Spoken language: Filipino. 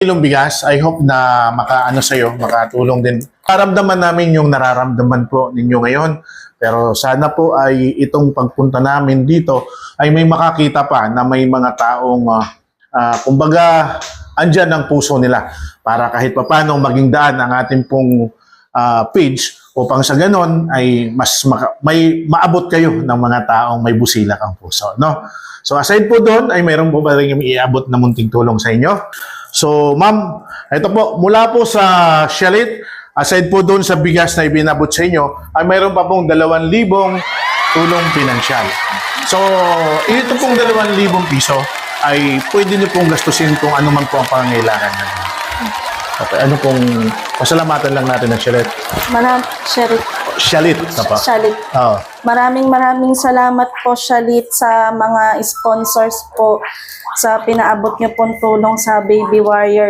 kilong bigas. I hope na makaano sa'yo, makatulong din. Nararamdaman namin yung nararamdaman po ninyo ngayon. Pero sana po ay itong pagpunta namin dito ay may makakita pa na may mga taong kumbaga andyan ang puso nila para kahit papaano maging daan ang ating pong page upang sa ganon ay may maabot kayo ng mga taong may busilak ang puso, no? So aside po doon ay mayroon po ba rin iabot na munting tulong sa inyo? So ma'am, ito po mula po sa Shalit, aside po doon sa bigas na ibinabot sa inyo, ay mayroon pa pong 2,000 tulong pinansyal. So ito pong 2,000 piso ay pwede niyo pong gastusin kung ano man po ang pangangailangan natin. Okay, ano pong pasalamatan lang natin ng Shalit? Shalit. Shalit. Oh. Maraming salamat po, Shalit, sa mga sponsors po sa pinaabot niyo pong tulong sa Baby Warrior